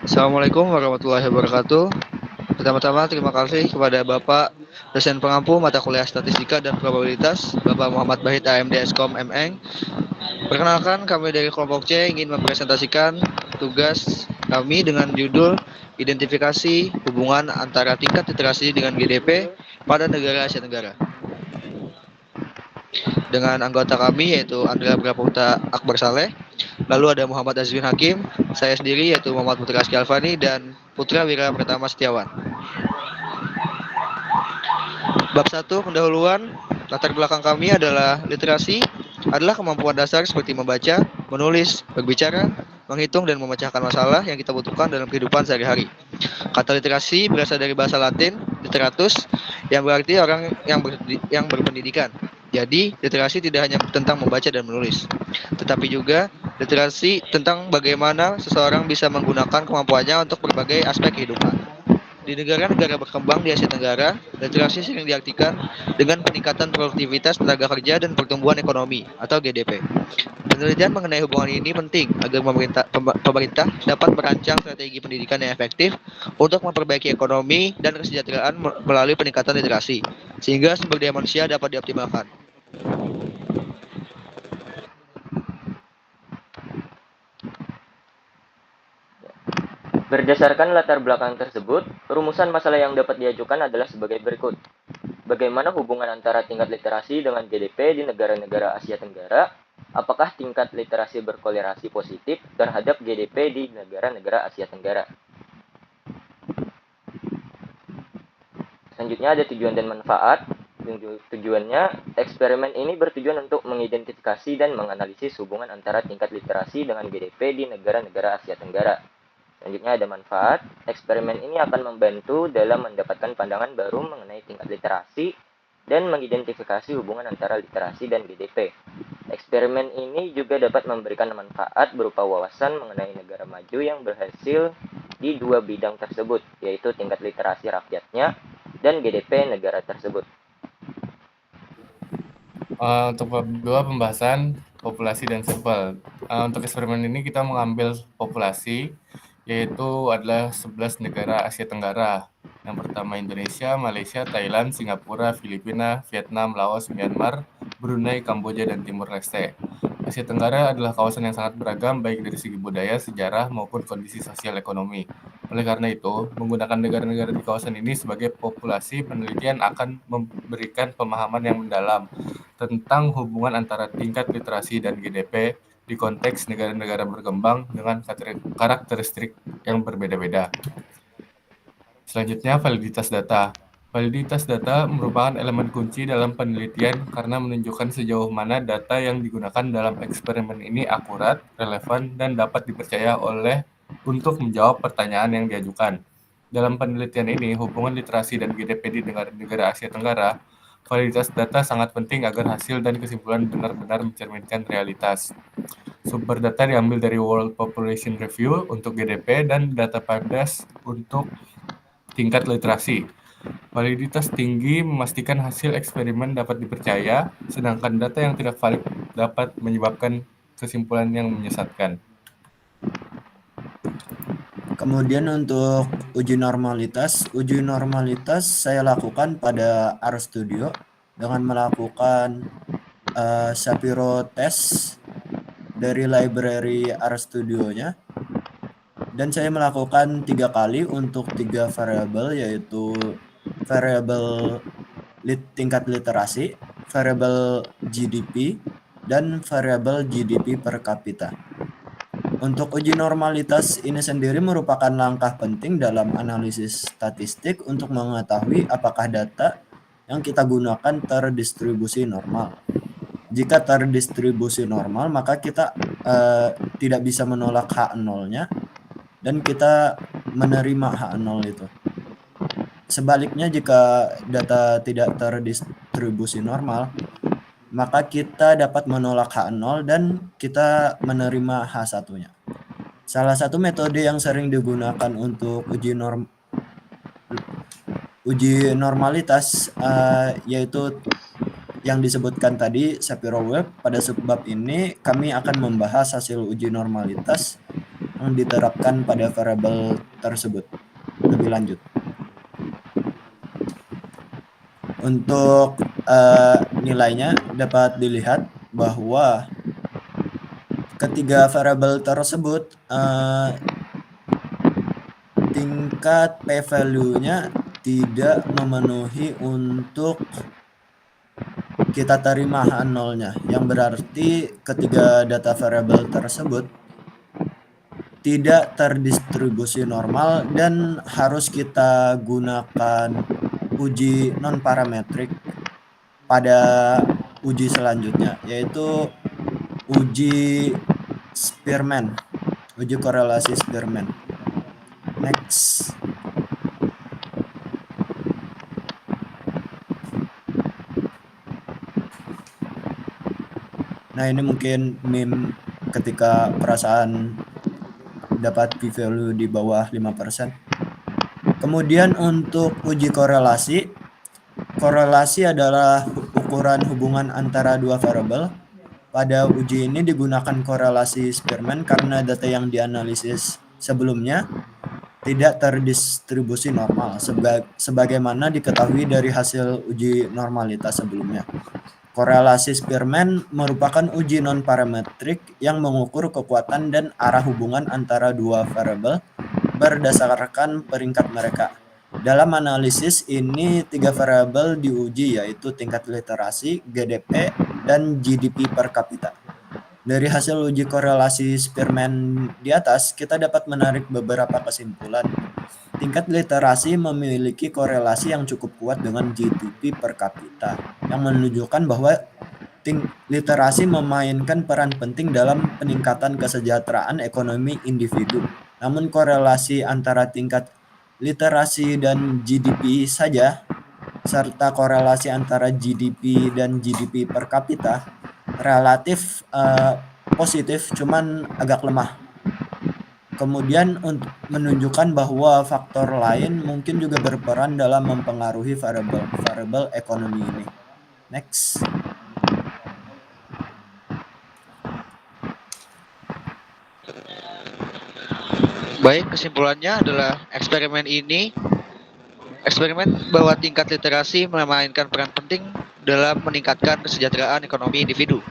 Assalamualaikum warahmatullahi wabarakatuh. Pertama-tama terima kasih kepada Bapak dosen pengampu mata kuliah Statistika dan Probabilitas, Bapak Muhammad Bahid AMD Eskom MN. Perkenalkan, kami dari kelompok C ingin mempresentasikan tugas kami dengan judul Identifikasi Hubungan Antara Tingkat Literasi dengan GDP pada Negara Asia Tenggara. Dengan anggota kami yaitu Andrea Praputa Akbar Saleh, lalu ada Muhammad Azwin Hakim, saya sendiri yaitu Muhammad Putra Aski Alfani, dan Putra Wira Pratama Setiawan. Bab 1 pendahuluan. Latar belakang kami adalah literasi adalah kemampuan dasar seperti membaca, menulis, berbicara, menghitung, dan memecahkan masalah yang kita butuhkan dalam kehidupan sehari-hari. Kata literasi berasal dari bahasa Latin, literatus, yang berarti orang yang berpendidikan. Jadi, literasi tidak hanya tentang membaca dan menulis, tetapi juga literasi tentang bagaimana seseorang bisa menggunakan kemampuannya untuk berbagai aspek kehidupan. Di negara-negara berkembang di Asia Tenggara, literasi sering diartikan dengan peningkatan produktivitas tenaga kerja dan pertumbuhan ekonomi atau GDP. Penelitian mengenai hubungan ini penting agar pemerintah dapat merancang strategi pendidikan yang efektif untuk memperbaiki ekonomi dan kesejahteraan melalui peningkatan literasi, sehingga sumber daya manusia dapat dioptimalkan. Berdasarkan latar belakang tersebut, rumusan masalah yang dapat diajukan adalah sebagai berikut. Bagaimana hubungan antara tingkat literasi dengan GDP di negara-negara Asia Tenggara? Apakah tingkat literasi berkorelasi positif terhadap GDP di negara-negara Asia Tenggara? Selanjutnya ada tujuan dan manfaat. Tujuannya, eksperimen ini bertujuan untuk mengidentifikasi dan menganalisis hubungan antara tingkat literasi dengan GDP di negara-negara Asia Tenggara. Selanjutnya ada manfaat. Eksperimen ini akan membantu dalam mendapatkan pandangan baru mengenai tingkat literasi dan mengidentifikasi hubungan antara literasi dan GDP. Eksperimen ini juga dapat memberikan manfaat berupa wawasan mengenai negara maju yang berhasil di dua bidang tersebut, yaitu tingkat literasi rakyatnya dan GDP negara tersebut. Untuk bab 2 pembahasan populasi dan sampel. Untuk eksperimen ini kita mengambil populasi, yaitu adalah 11 negara Asia Tenggara. Yang pertama Indonesia, Malaysia, Thailand, Singapura, Filipina, Vietnam, Laos, Myanmar, Brunei, Kamboja, dan Timur Leste. Asia Tenggara adalah kawasan yang sangat beragam baik dari segi budaya, sejarah, maupun kondisi sosial ekonomi. Oleh karena itu, menggunakan negara-negara di kawasan ini sebagai populasi, penelitian akan memberikan pemahaman yang mendalam tentang hubungan antara tingkat literasi dan GDP di konteks negara-negara berkembang dengan karakteristik yang berbeda-beda. Selanjutnya, validitas data. Validitas data merupakan elemen kunci dalam penelitian karena menunjukkan sejauh mana data yang digunakan dalam eksperimen ini akurat, relevan, dan dapat dipercaya untuk menjawab pertanyaan yang diajukan. Dalam penelitian ini, hubungan literasi dan GDP di negara-negara Asia Tenggara, validitas data sangat penting agar hasil dan kesimpulan benar-benar mencerminkan realitas. Sumber data diambil dari World Population Review untuk GDP dan Data PABDAS untuk tingkat literasi. Validitas tinggi memastikan hasil eksperimen dapat dipercaya, sedangkan data yang tidak valid dapat menyebabkan kesimpulan yang menyesatkan. Kemudian untuk uji normalitas saya lakukan pada RStudio dengan melakukan Shapiro test dari library RStudio-nya, dan saya melakukan 3 kali untuk 3 variabel, yaitu variabel tingkat literasi, variabel GDP, dan variabel GDP per kapita. Untuk uji normalitas ini sendiri merupakan langkah penting dalam analisis statistik untuk mengetahui apakah data yang kita gunakan terdistribusi normal. Jika terdistribusi normal, maka kita tidak bisa menolak H0-nya dan kita menerima H0 itu. Sebaliknya, jika data tidak terdistribusi normal, maka kita dapat menolak H0 dan kita menerima H1-nya. Salah satu metode yang sering digunakan untuk uji normalitas yaitu yang disebutkan tadi Shapiro-Wilk. Pada subbab ini kami akan membahas hasil uji normalitas yang diterapkan pada variabel tersebut. Lebih lanjut. Untuk nilainya dapat dilihat bahwa ketiga variabel tersebut tingkat p-value-nya tidak memenuhi untuk kita terima H0-nya, yang berarti ketiga data variabel tersebut tidak terdistribusi normal dan harus kita gunakan uji non-parametrik pada uji selanjutnya, yaitu uji Spearman, uji korelasi Spearman. Next. Nah, ini mungkin meme ketika perasaan dapat p-value di bawah 5%. Kemudian untuk uji korelasi, korelasi adalah ukuran hubungan antara dua variabel. Pada uji ini digunakan korelasi Spearman karena data yang dianalisis sebelumnya tidak terdistribusi normal, sebagaimana diketahui dari hasil uji normalitas sebelumnya. Korelasi Spearman merupakan uji non-parametrik yang mengukur kekuatan dan arah hubungan antara dua variabel berdasarkan peringkat mereka. Dalam analisis ini, 3 variabel diuji, yaitu tingkat literasi, GDP, dan GDP per kapita. Dari hasil uji korelasi Spearman di atas, kita dapat menarik beberapa kesimpulan. Tingkat literasi memiliki korelasi yang cukup kuat dengan GDP per kapita, yang menunjukkan bahwa literasi memainkan peran penting dalam peningkatan kesejahteraan ekonomi individu. Namun korelasi antara tingkat literasi dan GDP saja, serta korelasi antara GDP dan GDP per kapita relatif positif, cuman agak lemah. Kemudian untuk menunjukkan bahwa faktor lain mungkin juga berperan dalam mempengaruhi variabel ekonomi ini. Next. Baik, kesimpulannya adalah eksperimen bahwa tingkat literasi memainkan peran penting dalam meningkatkan kesejahteraan ekonomi individu,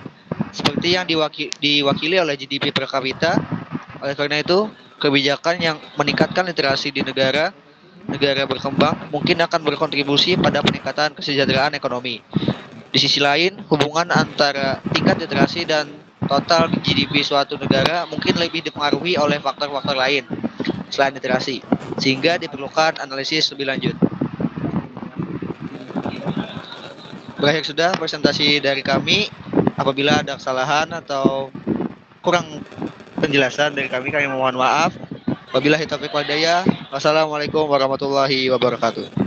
seperti yang diwakili oleh GDP per kapita. Oleh karena itu, kebijakan yang meningkatkan literasi di negara berkembang mungkin akan berkontribusi pada peningkatan kesejahteraan ekonomi. Di sisi lain, hubungan antara tingkat literasi dan total GDP suatu negara mungkin lebih dipengaruhi oleh faktor-faktor lain selain literasi, sehingga diperlukan analisis lebih lanjut. Berakhir sudah presentasi dari kami. Apabila ada kesalahan atau kurang penjelasan dari kami mohon maaf. Wabillahi taufiq wal hidayah. Wassalamualaikum warahmatullahi wabarakatuh.